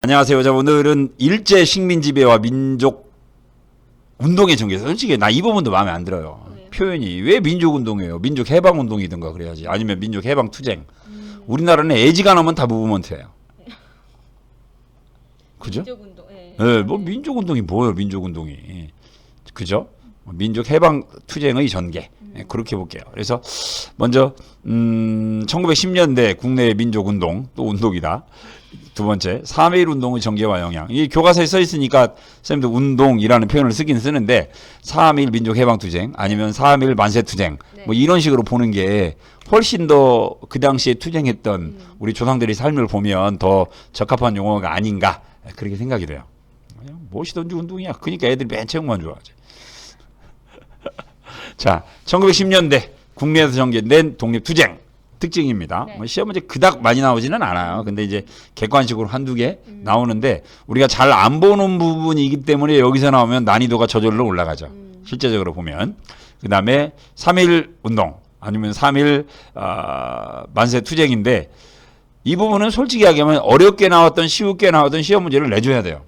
안녕하세요. 자, 오늘은 일제 식민 지배와 민족 운동의 전개에서 솔직히 나 이 부분도 마음에 안 들어요. 왜요? 표현이 왜 민족 운동이에요? 민족 해방 운동이든가 그래야지. 아니면 민족 해방 투쟁. 우리나라는 애지간하면 다 무브먼트예요. 그죠? 민족운동. 예. 예, 뭐 민족 운동이 뭐예요? 민족 운동이. 그죠? 민족 해방 투쟁의 전개. 예, 그렇게 볼게요. 그래서 먼저 1910년대 국내 민족 운동, 또 운동이다. 두 번째, 3.1 운동의 전개와 영향. 이 교과서에 써 있으니까 선생님도 운동이라는 표현을 쓰긴 쓰는데 3.1 민족 해방 투쟁 아니면 3.1 만세 투쟁 네. 뭐 이런 식으로 보는 게 훨씬 더 그 당시에 투쟁했던 우리 조상들의 삶을 보면 더 적합한 용어가 아닌가 그렇게 생각이 돼요. 무엇이든지 운동이야. 그러니까 애들이 맨 체육만 좋아하지. 자, 1910년대 국내에서 전개된 독립투쟁 특징입니다. 네. 뭐 시험 문제 그닥 많이 나오지는 않아요. 근데 이제 객관식으로 한두 개 나오는데 우리가 잘 안 보는 부분이기 때문에 여기서 나오면 난이도가 저절로 올라가죠. 실제적으로 보면. 그 다음에 3.1 운동 아니면 3.1 만세 투쟁인데 이 부분은 솔직히 이야기하면 어렵게 나왔던 쉽게 나왔던 시험 문제를 내줘야 돼요.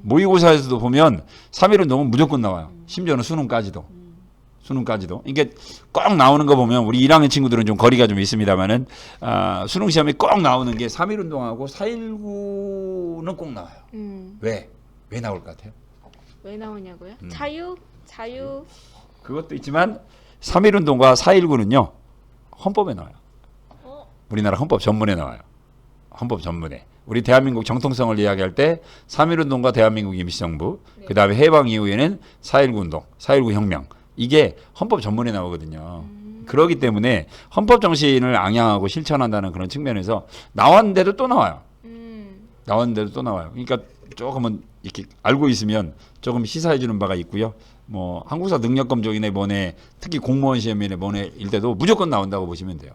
모의고사에서도 보면 3.1 운동은 무조건 나와요. 심지어는 수능까지도. 수능까지도. 이게 꼭 나오는 거 보면 우리 1학년 친구들은 좀 거리가 좀 있습니다만은 수능 시험에 꼭 나오는 게 3.1 운동하고 4.19는 꼭 나와요. 왜? 왜 나올 것 같아요? 왜 나오냐고요? 자유. 그것도 있지만 3.1 운동과 4.19는요. 헌법에 나와요. 우리나라 헌법 전문에 나와요. 헌법 전문에. 우리 대한민국 정통성을 이야기할 때 3.1 운동과 대한민국 임시정부, 네. 그다음에 해방 이후에는 4.19 운동, 4.19 혁명. 이게 헌법 전문에 나오거든요. 그렇기 때문에 헌법 정신을 앙양하고 실천한다는 그런 측면에서 나왔는데도 또 나와요. 나왔는데도 또 나와요. 그러니까 조금은 이렇게 알고 있으면 조금 시사해 주는 바가 있고요. 뭐 한국사 능력 검정이네 뭐네 특히 공무원 시험이네 뭐네 일 때도 무조건 나온다고 보시면 돼요.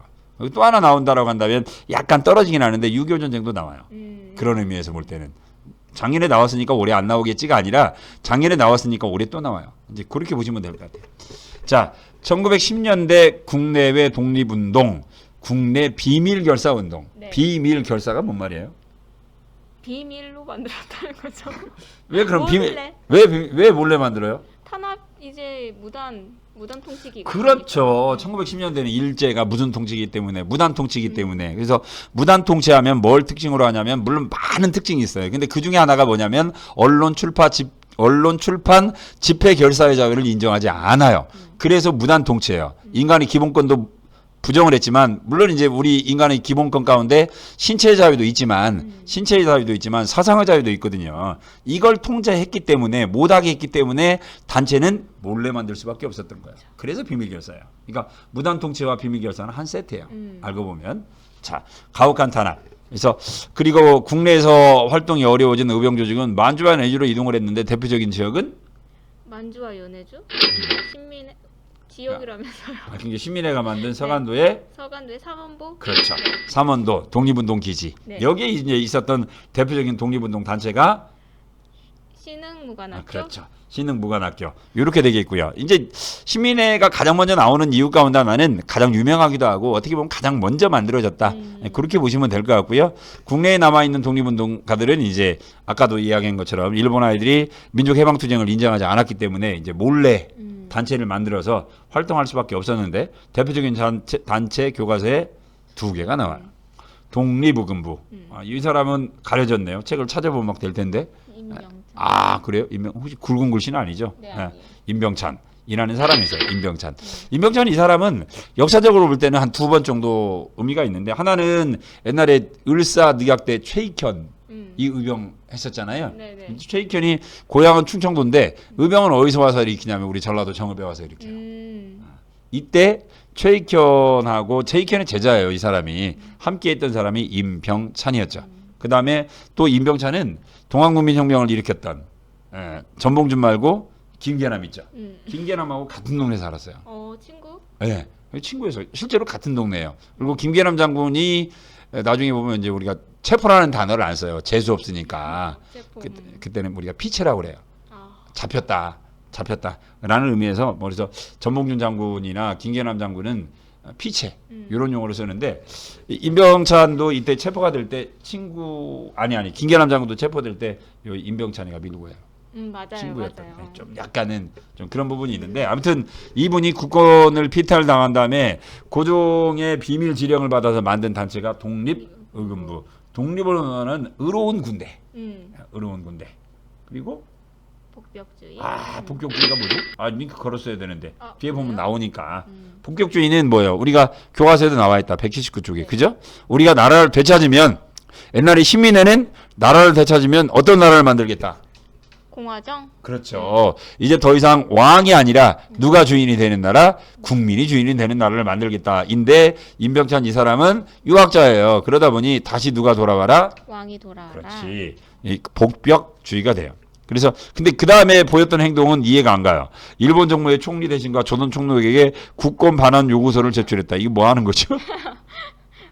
또 하나 나온다라고 한다면 약간 떨어지긴 하는데 6.25 전쟁도 나와요. 그런 의미에서 볼 때는 작년에 나왔으니까 올해 안 나오겠지가 아니라 작년에 나왔으니까 올해 또 나와요. 이제 그렇게 보시면 될 것 같아요. 자, 1910년대 국내외 독립운동, 국내 비밀결사운동. 네. 비밀결사가 뭔 말이에요? 비밀로 만들었다는 거죠. 왜 그럼 몰래. 왜 몰래 만들어요? 탄압 이제 무단 통치기. 그렇죠. 1910년대는 일제가 무슨 통치이기 때문에 무단 통치이기 때문에 그래서 무단 통치하면 뭘 특징으로 하냐면 물론 많은 특징이 있어요. 근데 그 중에 하나가 뭐냐면 언론 출판 집회 결사의 자유를 인정하지 않아요. 그래서 무단 통치예요. 인간의 기본권도 부정을 했지만 물론 이제 우리 인간의 기본권 가운데 신체의 자유도 있지만 사상의 자유도 있거든요. 이걸 통제했기 때문에 못하게 했기 때문에 단체는 몰래 만들 수밖에 없었던 거예요. 그래서 비밀결사예요. 그러니까 무단 통치와 비밀결사는 한 세트예요. 알고 보면 자 가혹한 탄압. 그래서 그리고 국내에서 활동이 어려워진 의병 조직은 만주와 내주로 이동을 했는데 대표적인 지역은 만주와 연해주, 신민의 지역이라면서요. 그러니까 신민회가 만든 서간도의 서간도의 삼원보. 그렇죠. 삼원도 독립운동 기지. 네. 여기에 이제 있었던 대표적인 독립운동 단체가 신흥무관학교. 그렇죠. 신흥무관학교. 이렇게 되겠고요. 이제 신민회가 가장 먼저 나오는 이유 가운데 하나는 가장 유명하기도 하고 어떻게 보면 가장 먼저 만들어졌다. 그렇게 보시면 될 것 같고요. 국내에 남아 있는 독립운동가들은 이제 아까도 이야기한 것처럼 일본 아이들이 민족해방투쟁을 인정하지 않았기 때문에 이제 몰래 단체를 만들어서 활동할 수밖에 없었는데 대표적인 단체 교과서에 2개가 나와요. 독립의금부. 이 사람은 가려졌네요. 책을 찾아보면 막 될 텐데. 임명찬. 그래요? 혹시 굵은 글씨는 아니죠? 네, 아니에요. 임병찬이라는 사람이 있어요. 임병찬. 임병찬 이 사람은 역사적으로 볼 때는 한 2번 정도 의미가 있는데 하나는 옛날에 을사늑약대 최익현 이 의병 했었잖아요. 네네. 최익현이 고향은 충청도인데 의병은 어디서 와서 일으키냐면 우리 전라도 정읍에 와서 일으켜요. 이때 최익현하고 최익현의 제자예요. 이 사람이 함께 했던 사람이 임병찬이었죠. 그 다음에 또 임병찬은 동학문민혁명을 일으켰던 전봉준 말고 김계남 있죠. 김계남하고 같은 동네 살았어요. 친구? 네, 친구에서 실제로 같은 동네예요. 그리고 김계남 장군이 나중에 보면 이제 우리가 체포라는 단어를 안 써요. 재수 없으니까. 제품. 그때는 우리가 피체라고 그래요. 아. 잡혔다라는 의미에서 그래서 전봉준 장군이나 김계남 장군은 피체 이런 용어로 쓰는데 임병찬도 이때 체포가 될 때 친구 아니 김계남 장군도 체포될 때 요 임병찬이가 밀고 해요. 맞아요. 친구였던 맞아요. 좀 약간은 좀 그런 부분이 있는데 아무튼 이분이 국권을 피탈당한 다음에 고종의 비밀 지령을 받아서 만든 단체가 독립의금부. 독립을 의원은 의로운 군대. 의로운 군대. 그리고 복벽주의. 복격주의가 뭐죠? 링크 걸었어야 되는데 뒤에 보면 그래요? 나오니까 복격주의는 뭐예요? 우리가 교과서에도 나와 있다. 179쪽에 그죠? 우리가 나라를 되찾으면 옛날에 신민회는 나라를 되찾으면 어떤 나라를 만들겠다. 공화정. 그렇죠. 이제 더 이상 왕이 아니라 누가 주인이 되는 나라, 국민이 주인이 되는 나라를 만들겠다인데 임병찬 이 사람은 유학자예요. 그러다 보니 다시 누가 돌아와라? 왕이 돌아와라. 그렇지. 이 복벽주의가 돼요. 그래서 근데 그 다음에 보였던 행동은 이해가 안 가요. 일본 정부의 총리 대신과 조선 총독에게 국권 반환 요구서를 제출했다. 이게 뭐 하는 거죠?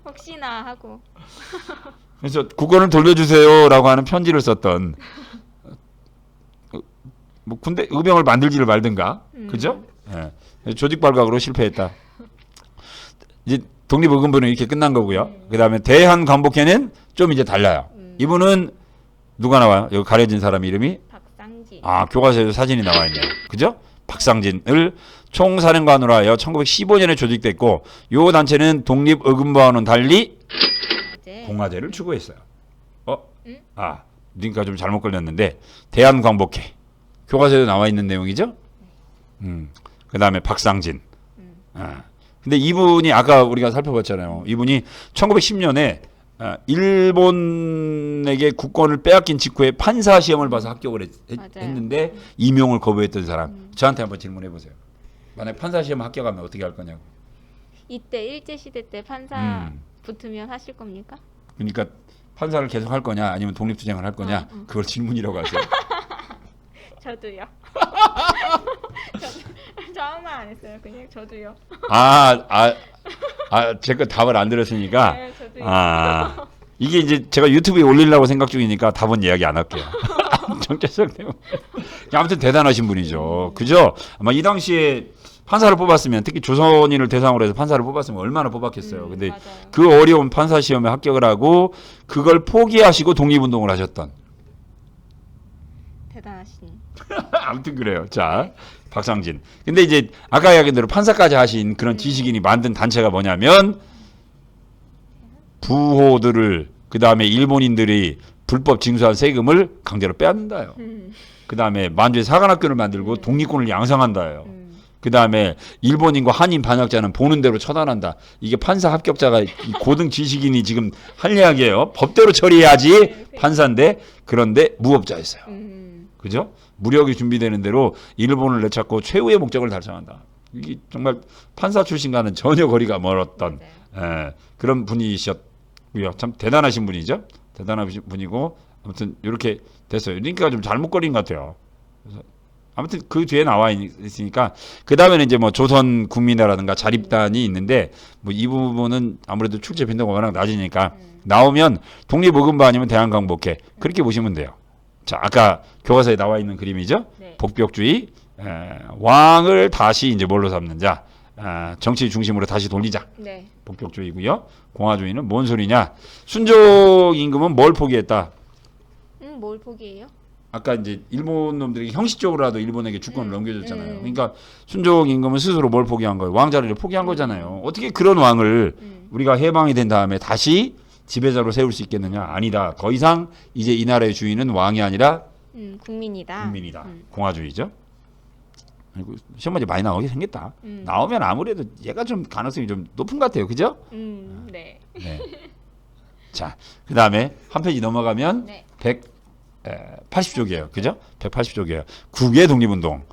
혹시나 하고. 그래서 국권을 돌려주세요라고 하는 편지를 썼던 뭐 군대 의병을 만들지를 말든가, 그죠? 예. 조직 발각으로 실패했다. 이제 독립의금부는 이렇게 끝난 거고요. 그 다음에 대한광복회는 좀 이제 달라요. 이분은 누가 나와요? 여기 가려진 사람 이름이? 박상진. 교과서에도 사진이 나와 있네요. 그죠? 박상진을 총사령관으로 하여 1915년에 조직됐고, 요 단체는 독립의금부와는 달리 공화제를 추구했어요. 링크가 좀 잘못 걸렸는데 대한광복회. 교과서에도 나와 있는 내용이죠. 그 다음에 박상진. 근데 이분이 아까 우리가 살펴봤잖아요. 이분이 1910년에 일본에게 국권을 빼앗긴 직후에 판사 시험을 봐서 합격을 했는데 임용을 거부했던 사람. 저한테 한번 질문해 보세요. 만약 판사 시험 합격하면 어떻게 할 거냐고. 이때 일제시대 때 판사 붙으면 하실 겁니까? 그러니까 판사를 계속 할 거냐 아니면 독립투쟁을 할 거냐. 그걸 질문이라고 하세요. 저도요. 저 아무 말 안 했어요. 그냥 저도요. 제가 답을 안 들었으니까. 네, 저도요. 이게 이제 제가 유튜브에 올리려고 생각 중이니까 답은 이야기 안 할게요. 정체성 때문에. 아무튼 대단하신 분이죠. 그죠? 아마 이 당시에 판사를 뽑았으면 특히 조선인을 대상으로 해서 판사를 뽑았으면 얼마나 뽑았겠어요. 근데 맞아요. 그 어려운 판사 시험에 합격을 하고 그걸 포기하시고 독립운동을 하셨던. 대단하신. 아무튼 그래요. 자, 박상진. 근데 이제 아까 이야기한 대로 판사까지 하신 그런 지식인이 만든 단체가 뭐냐면 부호들을 그 다음에 일본인들이 불법 징수한 세금을 강제로 빼앗는다요. 그 다음에 만주에 사관학교를 만들고 독립군을 양성한다요. 그 다음에 일본인과 한인 반역자는 보는 대로 처단한다. 이게 판사 합격자가 고등 지식인이 지금 할 이야기예요. 법대로 처리해야지 판사인데 그런데 무법자였어요. 그죠? 무력이 준비되는 대로 일본을 내찾고 최후의 목적을 달성한다. 이게 정말 판사 출신과는 전혀 거리가 멀었던 그런 분이셨고요. 참 대단하신 분이죠. 대단하신 분이고 아무튼 이렇게 됐어요. 링크가 좀 잘못 걸린 것 같아요. 그래서 아무튼 그 뒤에 나와 있으니까 그 다음에는 이제 뭐 조선 국민회라든가 자립단이 있는데 뭐 이 부분은 아무래도 출제 빈도가 워낙 낮으니까 나오면 독립의금부 아니면 대한광복회 그렇게 보시면 돼요. 자, 아까 교과서에 나와 있는 그림이죠. 복벽주의, 왕을 다시 이제 뭘로 삼는 자, 정치 중심으로 다시 돌리자. 복벽주의고요. 공화주의는 뭔 소리냐? 순종 임금은 뭘 포기했다? 뭘 포기해요? 아까 이제 일본 놈들이 형식적으로라도 일본에게 주권을 넘겨줬잖아요. 그러니까 순종 임금은 스스로 뭘 포기한 거예요? 왕 자리를 포기한 거잖아요. 어떻게 그런 왕을 우리가 해방이 된 다음에 다시 지배자로 세울 수 있겠느냐? 아니다. 더 이상 이제 이 나라의 주인은 왕이 아니라 국민이다. 공화주의죠. 시험 문제 많이 나오게 생겼다. 나오면 아무래도 얘가 좀 가능성이 좀 높은 것 같아요. 그죠? 네. 자, 그 다음에 한 페이지 넘어가면 180쪽이에요. 그죠? 180쪽이에요. 국외 독립운동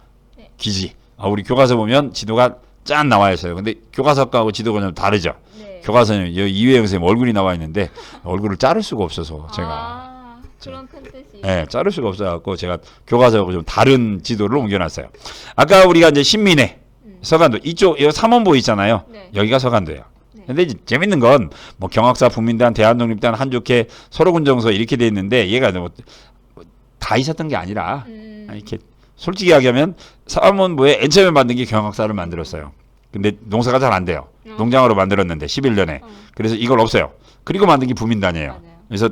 기지. 우리 교과서 보면 지도가 짠 나와 있어요. 근데 교과서하고 지도가 좀 다르죠. 교과서는 이회영 선생님 얼굴이 나와 있는데 얼굴을 자를 수가 없어서 제가 그런 큰 뜻이. 자를 수가 없어갖고 제가 교과서하고 좀 다른 지도를 옮겨놨어요. 아까 우리가 이제 신민회, 서간도 이쪽 여기 삼원보 있잖아요. 여기가 서간도예요. 근데 이제 재밌는 건 뭐 경학사, 국민대한, 대한독립대한, 한족회, 서로군정서 이렇게 돼 있는데 얘가 뭐 다 있었던 게 아니라 이렇게 솔직히 이야기하면 삼원보에 맨 처음에 만든 게 경학사를 만들었어요. 근데 농사가 잘 안 돼요. 농장으로 만들었는데 11년에. 그래서 이걸 없어요. 그리고 만든 게 부민단이에요. 맞아요. 그래서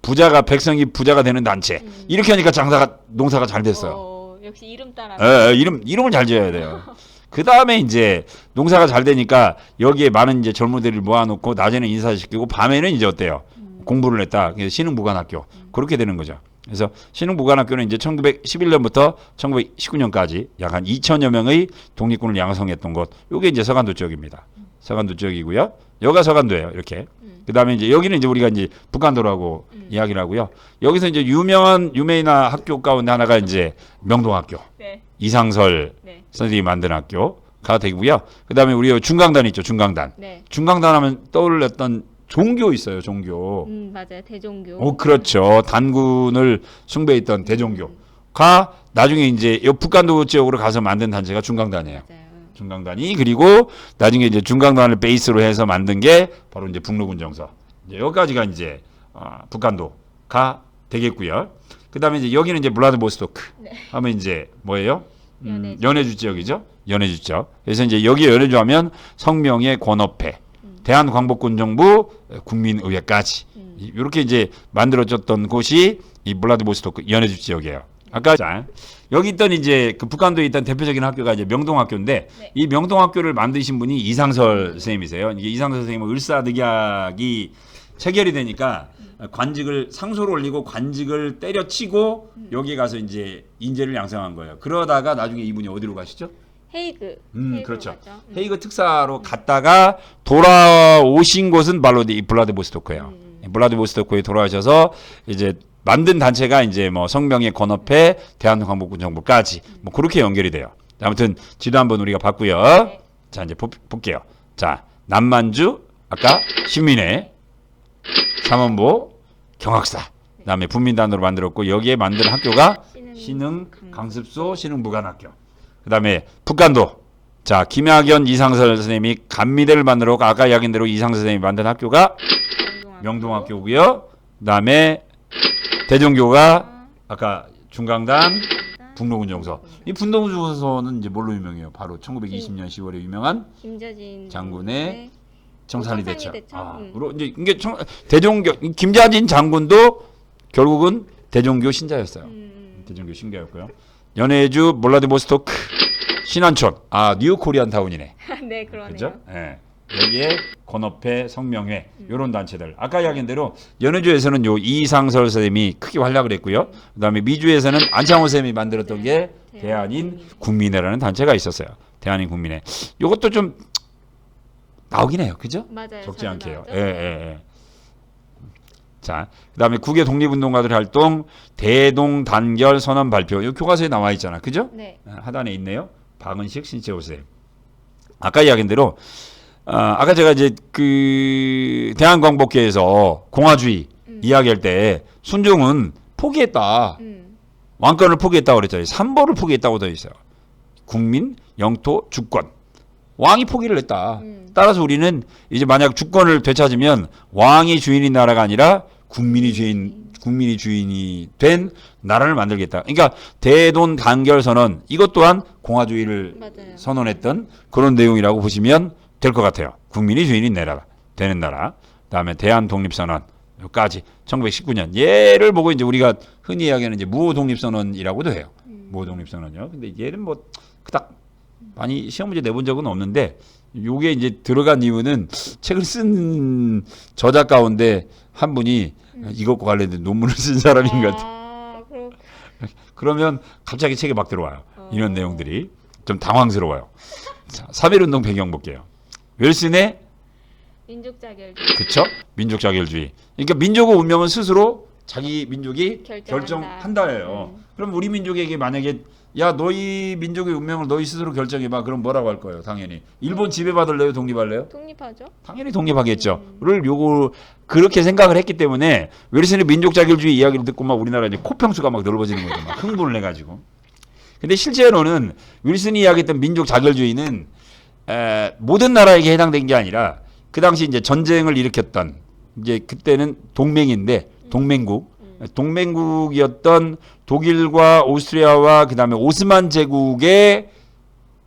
부자가 백성이 부자가 되는 단체. 이렇게 하니까 농사가 잘 됐어요. 역시 이름 따라. 이름을 잘 지어야 돼요. 그 다음에 이제 농사가 잘 되니까 여기에 많은 이제 젊은이들을 모아놓고 낮에는 인사시키고 밤에는 이제 어때요? 공부를 했다. 그래서 신흥무관학교. 그렇게 되는 거죠. 그래서 신흥무관학교는 이제 1911년부터 1919년까지 약 한 2천여 명의 독립군을 양성했던 곳. 요게 이제 서간도 지역입니다. 서간도 지역이고요. 여기가 서간도예요. 이렇게. 그 다음에 이제 여기는 이제 우리가 이제 북간도라고 이야기를 하고요. 여기서 이제 유명한 학교 가운데 하나가 이제 명동학교. 네. 이상설 네. 선생님이 만든 학교가 되고요. 그 다음에 우리 중강단 있죠. 중강단. 네. 중강단 하면 떠올렸던 종교 있어요. 종교. 맞아요. 대종교. 그렇죠. 단군을 숭배했던 대종교가 나중에 이제 이 북간도 지역으로 가서 만든 단체가 중강단이에요. 맞아요. 중강단이 그리고 나중에 이제 중강단을 베이스로 해서 만든 게 바로 이제 북로군 정서. 이제 여기까지가 이제 북간도가 되겠고요. 그다음에 이제 여기는 이제 블라디보스토크 하면 이제 뭐예요? 연해주 지역이죠. 연해주 지역. 그래서 이제 여기 연해주 하면 성명의 권업회, 대한광복군정부 국민의회까지 이렇게 이제 만들어졌던 곳이 이 블라디보스토크 연해주 지역이에요. 아까 여기 있던 이제 그 북한도에 있던 대표적인 학교가 이제 명동학교인데 이 명동학교를 만드신 분이 이상설 선생님이세요. 이게 이상설 선생님은 을사늑약이 체결이 되니까 관직을 상소를 올리고 관직을 때려치고 여기에 가서 이제 인재를 양성한 거예요. 그러다가 나중에 이분이 어디로 가시죠? 헤이그. 그렇죠. 헤이그 특사로 갔다가 돌아오신 곳은 바로 이 블라디보스토크예요. 블라디보스토크에 돌아오셔서 이제 만든 단체가 이제 뭐 성명의 권업회, 대한광복군 정부까지 뭐 그렇게 연결이 돼요. 아무튼 지도 한번 우리가 봤고요. 네. 자 이제 볼게요. 자 남만주 아까 신민회, 삼원보, 경학사, 그다음에 분민단으로 만들었고 여기에 만든 학교가 신흥 강습소 신흥무관학교. 그다음에 북간도. 자 김학연 이상설 선생님이 간미대를 만들었고 아까 이야기한 대로 이상설 선생님이 만든 학교가 명동학교고요. 그다음에 대종교가 아까 중강단, 북로군 정서. 이 북로군 정서는 이제 뭘로 유명해요? 바로 1920년 10월에 유명한 김자진 장군의 청산리 대첩. 대첩. 이제 이게 대종교 김자진 장군도 결국은 대종교 신자였어요. 대종교 신자였고요. 연해주, 블라디보스토크, 신안촌. 뉴 코리안 타운이네. 네, 그러네요. 그죠? 예. 여기에 권업회, 성명회 이런 단체들. 아까 이야기한 대로 연해주에서는 요 이상설 선생님이 크게 활약을 했고요. 그다음에 미주에서는 안창호 선생님이 만들었던 게 대한인 국민회라는 단체가 있었어요. 대한인 국민회. 요것도 좀 나오긴 해요. 그죠? 맞아요. 적지 않게요. 예. 자, 그다음에 국외 독립운동가들 활동, 대동 단결 선언 발표. 이 교과서에 나와 있잖아. 그죠? 네. 하단에 있네요. 박은식 신채호 선생님. 아까 이야기한 대로 아까 제가 이제 그 대한광복회에서 공화주의 이야기할 때 순종은 포기했다. 왕권을 포기했다고 그랬잖아요. 삼보를 포기했다고 되어 있어요. 국민, 영토, 주권. 왕이 포기를 했다. 따라서 우리는 이제 만약 주권을 되찾으면 왕이 주인인 나라가 아니라 국민이 주인이 된 나라를 만들겠다. 그러니까 대돈 단결 선언 이것 또한 공화주의를 맞아요. 선언했던 그런 내용이라고 보시면 될 것 같아요. 국민이 주인인 나라 되는 나라. 그다음에 대한 독립 선언까지 1919년 얘를 보고 이제 우리가 흔히 이야기하는 이제 무호 독립 선언이라고도 해요. 무호 독립 선언이요. 근데 얘는 뭐 그닥 많이 시험 문제 내본 적은 없는데 요게 이제 들어간 이유는 책을 쓴 저자 가운데 한 분이 이것과 관련된 논문을 쓴 사람인 것 같아요. 그러면 갑자기 책에 막 들어와요. 이런 내용들이 좀 당황스러워요. 자, 3.1운동 배경 볼게요. 웰슨의 민족자결주의. 그쵸? 민족자결주의. 그러니까 민족의 운명은 스스로 자기 민족이 결정한다. 결정한다예요. 그럼 우리 민족에게 만약에 야 너희 민족의 운명을 너희 스스로 결정해봐. 그럼 뭐라고 할 거예요? 당연히 일본 지배받을래요? 독립할래요? 독립하죠. 당연히 독립하겠죠. 를 요거 그렇게 생각을 했기 때문에 웰슨의 민족자결주의 이야기를 듣고 막 우리나라 이제 코평수가 막 넓어지는 거죠. 막 흥분을 해가지고. 근데 실제로는 윌슨이 이야기했던 민족자결주의는 모든 나라에게 해당된 게 아니라 그 당시 이제 전쟁을 일으켰던 이제 그때는 동맹인데 동맹국이었던 독일과 오스트리아와 그다음에 오스만 제국의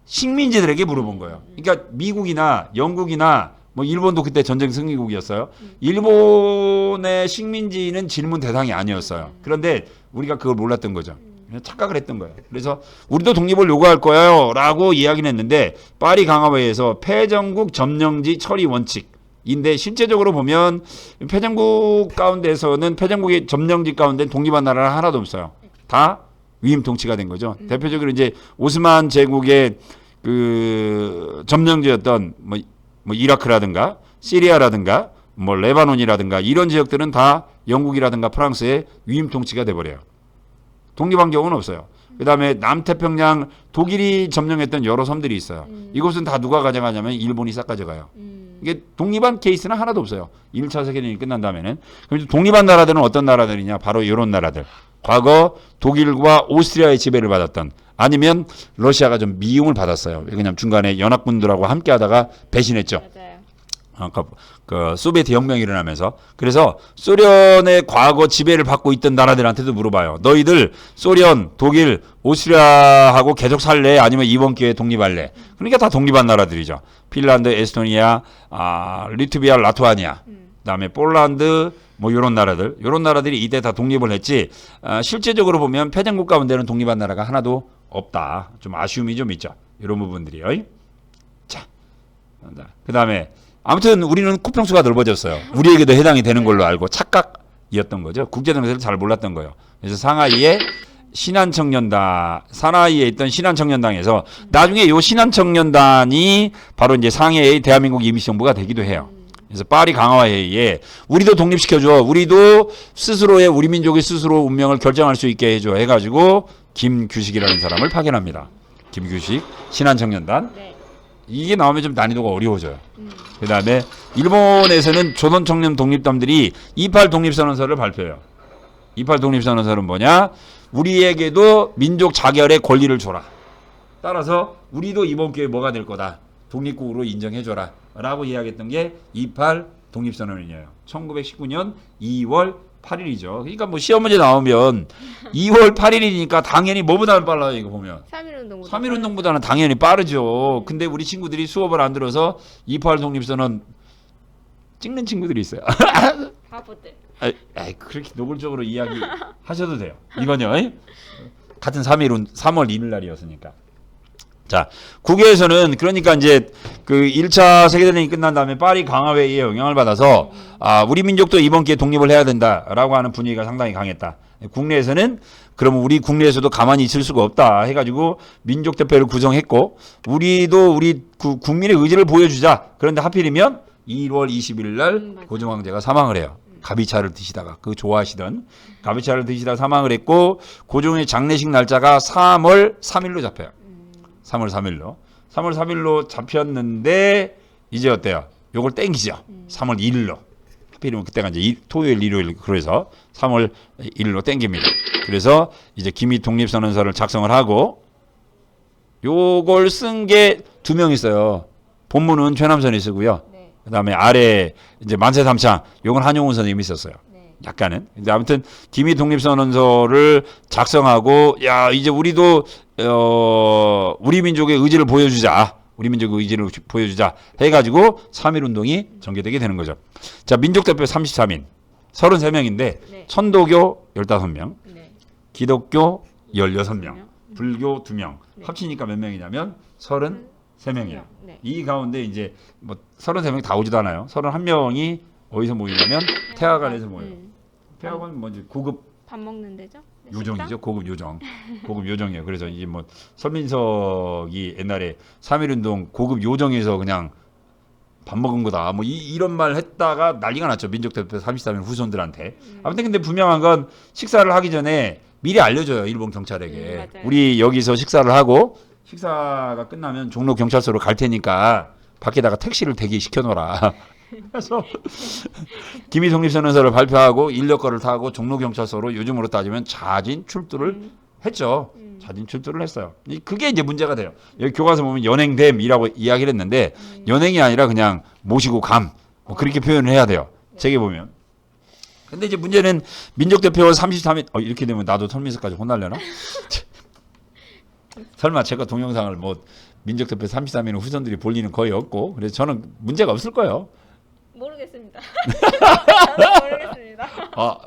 식민지들에게 물어본 거예요. 그러니까 미국이나 영국이나 뭐 일본도 그때 전쟁 승리국이었어요. 일본의 식민지는 질문 대상이 아니었어요. 그런데 우리가 그걸 몰랐던 거죠. 그냥 착각을 했던 거예요. 그래서 우리도 독립을 요구할 거예요 라고 이야기는 했는데 파리 강화회에서 패전국 점령지 처리 원칙인데 실제적으로 보면 패전국 가운데서는 패전국의 점령지 가운데 독립한 나라는 하나도 없어요. 다 위임 통치가 된 거죠. 대표적으로 이제 오스만 제국의 그 점령지였던 뭐 이라크라든가 시리아라든가 뭐 레바논이라든가 이런 지역들은 다 영국이라든가 프랑스의 위임 통치가 돼 버려요. 독립한 경우는 없어요. 그다음에 남태평양 독일이 점령했던 여러 섬들이 있어요. 이곳은 다 누가 가져가냐면 일본이 싹 가져가요. 이게 독립한 케이스는 하나도 없어요. 1차 세계대전이 끝난 다음에는. 그럼 독립한 나라들은 어떤 나라들이냐? 바로 이런 나라들. 과거 독일과 오스트리아의 지배를 받았던 아니면 러시아가 좀 미움을 받았어요. 왜냐하면 중간에 연합군들하고 함께 하다가 배신했죠. 맞아요. 그 소비에트 혁명이 일어나면서 그래서 소련의 과거 지배를 받고 있던 나라들한테도 물어봐요. 너희들 소련, 독일, 오스트리아하고 계속 살래? 아니면 이번 기회에 독립할래? 그러니까 다 독립한 나라들이죠. 핀란드, 에스토니아, 리투비아, 라투아니아, 그다음에 폴란드 뭐 이런 나라들이 이때 다 독립을 했지. 실제적으로 보면 패전국 가운데는 독립한 나라가 하나도 없다. 좀 아쉬움이 좀 있죠. 이런 부분들이요. 자, 그다음에 아무튼 우리는 코평수가 넓어졌어요. 우리에게도 해당이 되는 걸로 알고 착각이었던 거죠. 국제정세를 잘 몰랐던 거예요. 그래서 상하이에 사나이에 있던 신한청년당에서 나중에 요 신한청년단이 바로 이제 상해의 대한민국 임시정부가 되기도 해요. 그래서 파리 강화회의에 우리도 독립시켜줘. 우리도 스스로의 우리 민족이 스스로 운명을 결정할 수 있게 해줘. 해가지고 김규식이라는 사람을 파견합니다. 김규식 신한청년단. 네. 이게 나오면 좀 난이도가 어려워져요. 그 다음에 일본에서는 조선청년 독립담들이 28 독립선언서를 발표해요. 28 독립선언서는 뭐냐? 우리에게도 민족 자결의 권리를 줘라. 따라서 우리도 이번 기회에 뭐가 될 거다. 독립국으로 인정해줘라. 라고 이야기했던 게 28 독립선언이에요. 1919년 2월 8일이죠. 그러니까 뭐 시험 문제 나오면 2월 8일이니까 당연히 뭐보다는 빨라요. 이거 보면. 3.1운동보다는 당연히 빠르죠. 근데 우리 친구들이 수업을 안 들어서 28 독립선언 찍는 친구들이 있어요. 바보들. 그렇게 노골적으로 이야기하셔도 돼요. 이건요. 같은 3월 1일 날이었으니까. 자, 국외에서는 그러니까 이제 그 1차 세계대전이 끝난 다음에 파리 강화회의에 영향을 받아서 우리 민족도 이번 기회에 독립을 해야 된다라고 하는 분위기가 상당히 강했다. 국내에서는 그러면 우리 국내에서도 가만히 있을 수가 없다 해가지고 민족대표를 구성했고 우리도 우리 국민의 의지를 보여주자. 그런데 하필이면 2월 20일 날 고종 황제가 사망을 해요. 가비차를 드시다가 좋아하시던 가비차를 드시다가 사망을 했고 고종의 장례식 날짜가 3월 3일로 잡혀요. 3월 3일로 잡혔는데 이제 어때요? 요걸 땡기죠. 3월 1일로. 하필이면 그때가 이제 토요일, 일요일 그래서 3월 1일로 땡깁니다. 그래서 이제 기미 독립선언서를 작성을 하고 요걸 쓴 게 2명 있어요. 본문은 최남선이 쓰고요. 네. 그다음에 아래 이제 만세삼창 요건 한용운 선생님이 썼어요. 네. 약간은. 근데 아무튼 기미 독립선언서를 작성하고 야 이제 우리도 우리 민족의 의지를 보여주자. 우리 민족의 의지를 보여주자 해가지고 3.1운동이 전개되게 되는 거죠. 자, 민족대표 33인 33명인데 네. 천도교 15명, 네. 기독교 16명, 네. 불교 2명 네. 합치니까 몇 명이냐면 33명이에요. 네. 이 가운데 이제 뭐 33명이 다 오지도 않아요. 31명이 어디서 모이냐면 태화관에서 모여요. 태화관 뭐 이제 고급 밥 먹는 데죠? 네, 요정이죠. 식당? 고급 요정. 고급 요정이에요. 그래서 이제 뭐 서민석이 옛날에 3.1운동 고급 요정에서 그냥 밥 먹은 거다. 뭐 이런 말 했다가 난리가 났죠. 민족대표 33명 후손들한테. 아무튼 근데 분명한 건 식사를 하기 전에 미리 알려줘요. 일본 경찰에게. 맞아요. 우리 여기서 식사를 하고 식사가 끝나면 종로 경찰서로 갈 테니까 밖에다가 택시를 대기시켜 놓으라. 그래서 기미 독립선언서를 발표하고 인력거를 타고 종로 경찰서로 요즘으로 따지면 자진 출두를 했죠. 자진 출두를 했어요. 그게 이제 문제가 돼요. 여기 교과서 보면 연행됨이라고 이야기를 했는데 연행이 아니라 그냥 모시고 감 뭐 그렇게 표현을 해야 돼요. 책에 보면. 근데 이제 문제는 민족대표 33인 이렇게 되면 나도 설민석까지 혼날려나? 설마 제가 동영상을 뭐 민족대표 33위는 후손들이 볼 일은 거의 없고 그래서 저는 문제가 없을 거예요. 모르겠습니다. 저는 모르겠습니다. 아,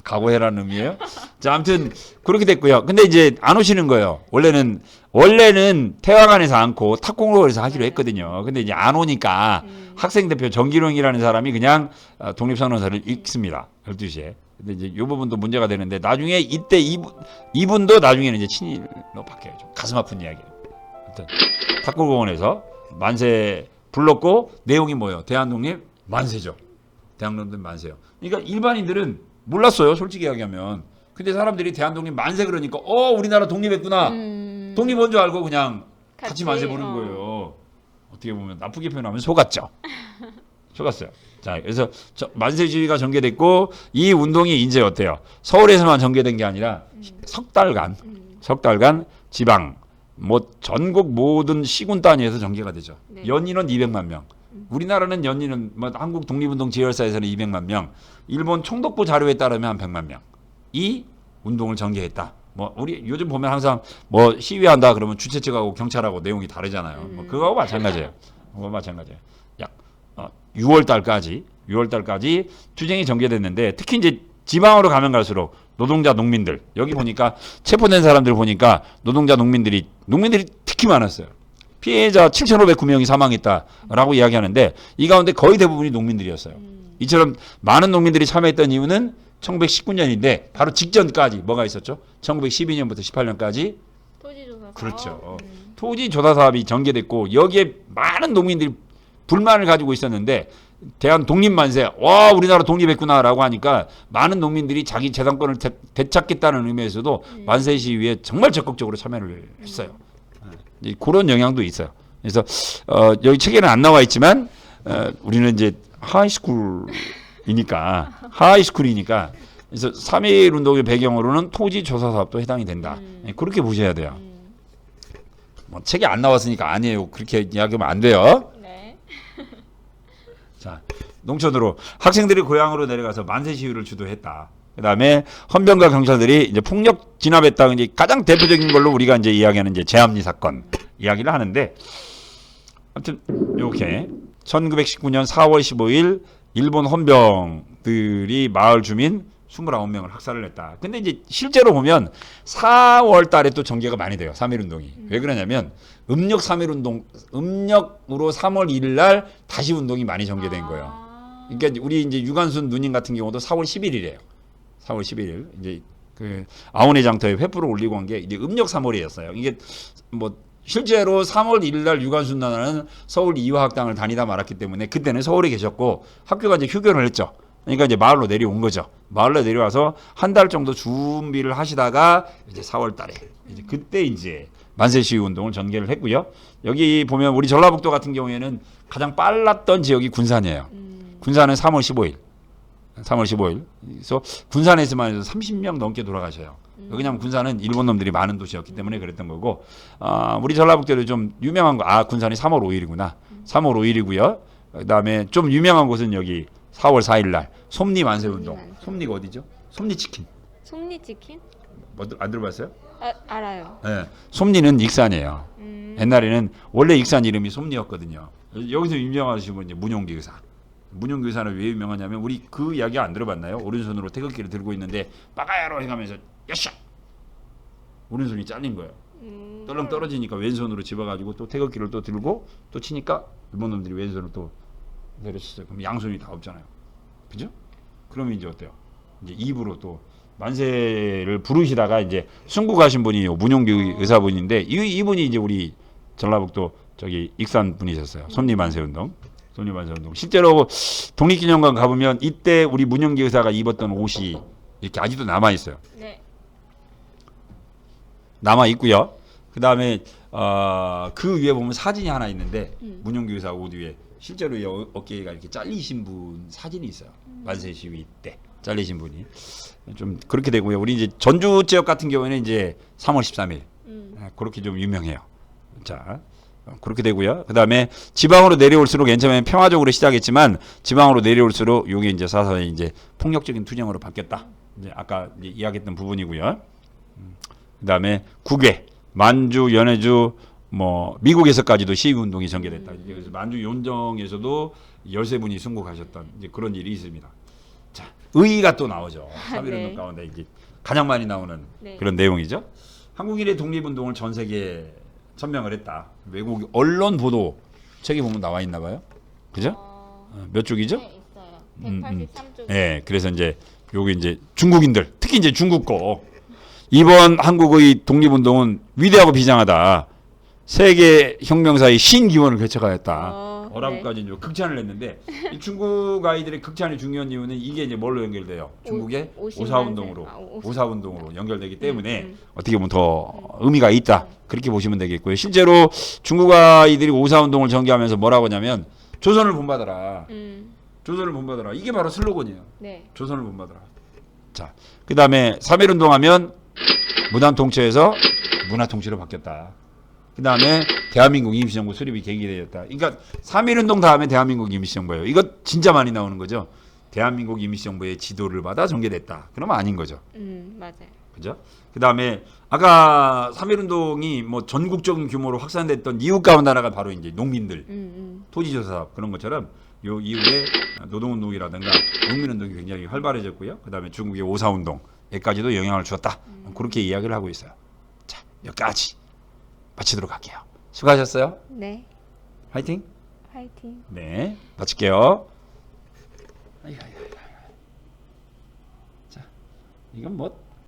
각오해라는 의미예요. 자, 아무튼 그렇게 됐고요. 근데 이제 안 오시는 거예요. 원래는 태화관에서 않고 탁공로에서 하기로 했거든요. 근데 이제 안 오니까 학생 대표 정기룡이라는 사람이 그냥 독립선언서를 읽습니다. 12시에. 근데 이제 이 부분도 문제가 되는데 나중에 이때 이분도 나중에는 이제 친일로 바뀌어요. 좀 가슴 아픈 이야기예요. 아무튼 탁구공원에서 만세 불렀고 내용이 뭐예요? 대한독립 만세죠. 대한독립 만세요. 그러니까 일반인들은 몰랐어요. 솔직히 이야기하면. 근데 사람들이 대한독립 만세 그러니까 우리나라 독립했구나. 독립 뭔 줄 알고 그냥 같이 만세 부른 거예요. 어떻게 보면 나쁘게 표현하면 속았죠. 속았어요. 자, 그래서 만세주의가 전개됐고 이 운동이 이제 어때요? 서울에서만 전개된 게 아니라 석 달간 지방 뭐 전국 모든 시군 단위에서 전개가 되죠. 네. 연인은 200만 명. 우리나라는 연인은 뭐 한국 독립운동 지열사에서는 200만 명, 일본 총독부 자료에 따르면 한 100만 명. 이 운동을 전개했다. 뭐 우리 요즘 보면 항상 뭐 시위한다 그러면 주최 측하고 경찰하고 내용이 다르잖아요. 뭐 그거하고 마찬가지예요. 그거 마찬가지예요. 약 6월 달까지 투쟁이 전개됐는데 특히 이제 지방으로 가면 갈수록 노동자 농민들 여기 보니까 체포된 사람들 보니까 노동자 농민들이 특히 많았어요. 피해자 7,509명이 사망했다라고 이야기하는데 이 가운데 거의 대부분이 농민들이었어요. 이처럼 많은 농민들이 참여했던 이유는 1919년인데 바로 직전까지 뭐가 있었죠? 1912년부터 18년까지 토지조사 사업. 그렇죠. 토지조사 사업이 전개됐고 여기에 많은 농민들이 불만을 가지고 있었는데 대한 독립만세 와 우리나라 독립했구나라고 하니까 많은 농민들이 자기 재산권을 되찾겠다는 의미에서도 만세 시위에 정말 적극적으로 참여를 했어요. 그런 영향도 있어요. 그래서 여기 책에는 안 나와 있지만 우리는 이제 하이스쿨이니까 그래서 3.1 운동의 배경으로는 토지 조사 사업도 해당이 된다. 그렇게 보셔야 돼요. 뭐 책에 안 나왔으니까 아니에요. 그렇게 이야기하면 안 돼요. 네. 자, 농촌으로 학생들이 고향으로 내려가서 만세 시위를 주도했다. 그다음에 헌병과 경찰들이 이제 폭력 진압했다. 이제 가장 대표적인 걸로 우리가 이제 이야기하는 이제 제암리 사건 이야기를 하는데, 아무튼 이렇게 1919년 4월 15일 일본 헌병들이 마을 주민 29명을 학살을 했다. 근데 이제 실제로 보면 4월 달에 또 전개가 많이 돼요. 3.1 운동이. 왜 그러냐면 음력으로 3월 1일 날 다시 운동이 많이 전개된 거예요. 그러니까 우리 이제 유관순 누님 같은 경우도 4월 11일이에요. 4월 11일 이제 그 아오네 장터에 횃불을 올리고 한 게 이제 음력 3월이었어요. 이게 뭐 실제로 3월 1일 날 유관순 누나는 서울 이화학당을 다니다 말았기 때문에 그때는 서울에 계셨고 학교가 이제 휴교를 했죠. 그러니까 이제 마을로 내려온 거죠. 마을로 내려와서 한 달 정도 준비를 하시다가 이제 4월 달에 이제 그때 이제 만세 시위 운동을 전개를 했고요. 여기 보면 우리 전라북도 같은 경우에는 가장 빨랐던 지역이 군산이에요. 군산은 3월 15일. 그래서 군산에서만 해도 30명 넘게 돌아가셔요. 왜냐하면 군산은 일본 놈들이 많은 도시였기 때문에 그랬던 거고, 우리 전라북도도 좀 유명한 거, 군산이 3월 5일이구나. 3월 5일이고요. 그다음에 좀 유명한 곳은 여기 4월 4일 날 솜리 만세 운동. 솜리가 어디죠? 솜리 치킨. 솜리 치킨? 뭐 안 들어봤어요? 알아요. 네. 솜리는 익산이에요. 옛날에는 원래 익산 이름이 솜리였거든요. 여기서 유명하신 분 이제 문용기 의사. 문용기 의사는 왜 유명하냐면 우리 그 이야기 안 들어봤나요? 오른손으로 태극기를 들고 있는데 빠가야로 해가면서 야샤 오른손이 잘린 거예요. 떨렁 떨어지니까 왼손으로 집어가지고 또 태극기를 또 들고 또 치니까 일본 놈들이 왼손을 또 내려쳤어요. 그럼 양손이 다 없잖아요. 그죠? 그러면 이제 어때요? 이제 입으로 또 만세를 부르시다가 이제 순구 가신 분이 문용기 의사분인데 이분이 이제 우리 전라북도 저기 익산 분이셨어요. 솜리 만세 운동. 실제로 독립기념관 가보면 이때 우리 문용기 의사가 입었던 옷이 이렇게 아직도 남아 있어요. 네. 남아 있고요. 그 다음에 그 위에 보면 사진이 하나 있는데 문용기 의사 옷 위에 실제로 이 어깨가 이렇게 잘리신 분 사진이 있어요. 만세 시위 때 잘리신 분이 좀 그렇게 되고요. 우리 이제 전주 지역 같은 경우에는 이제 3월 13일 그렇게 좀 유명해요. 자. 그렇게 되고요. 그 다음에 지방으로 내려올수록 맨 처음에 평화적으로 시작했지만 지방으로 내려올수록 이게 이제 사서히 이제 폭력적인 투쟁으로 바뀌었다. 이제 아까 이제 이야기했던 부분이고요. 그 다음에 국외, 만주, 연해주, 뭐 미국에서까지도 시위 운동이 전개됐다. 그래서 만주 용정에서도 13분이 순국하셨던 이제 그런 일이 있습니다. 자, 의의가 또 나오죠. 3.1 운동 네. 가운데 이제 가장 많이 나오는 네. 그런 내용이죠. 한국인의 독립운동을 전 세계에 천명을 했다. 외국 언론 보도 책에 보면 나와 있나 봐요. 그죠? 몇 쪽이죠? 네, 있어요. 183쪽. 예, 그래서 이제 요게 이제 중국인들, 특히 이제 중국 거 이번 한국의 독립운동은 위대하고 비장하다. 세계 혁명사의 신기원을 개척하였다. 어라고까지 이제 극찬을 했는데 이 중국 아이들의 극찬이 중요한 이유는 이게 이제 뭘로 연결돼요? 중국의 오사운동으로 오사운동으로 연결되기 때문에 어떻게 보면 더 의미가 있다. 그렇게 보시면 되겠고요. 실제로 중국 아이들이 오사운동을 전개하면서 뭐라고 하냐면 조선을 본받아라. 조선을 본받아라. 이게 바로 슬로건이에요. 네. 조선을 본받아라. 자, 그 다음에 3.1 운동하면 무단 통치에서 문화 통치로 바뀌었다. 그 다음에 대한민국 임시정부 수립이 계기가 되었다. 그러니까 3.1 운동 다음에 대한민국 임시정부예요. 이거 진짜 많이 나오는 거죠. 대한민국 임시정부의 지도를 받아 전개됐다. 그러면 아닌 거죠. 맞아요. 그죠? 그 다음에 아까 3.1 운동이 뭐 전국적인 규모로 확산됐던 이유 가운데 하나가 바로 이제 농민들 토지조사 사업 그런 것처럼 요 이후에 노동운동이라든가 농민운동이 굉장히 활발해졌고요. 그 다음에 중국의 오사운동에까지도 영향을 주었다. 그렇게 이야기를 하고 있어요. 자, 여기까지 마치도록 할게요. 수고하셨어요. 네. 화이팅. 화이팅. 네, 마칠게요. 자, 이건 뭐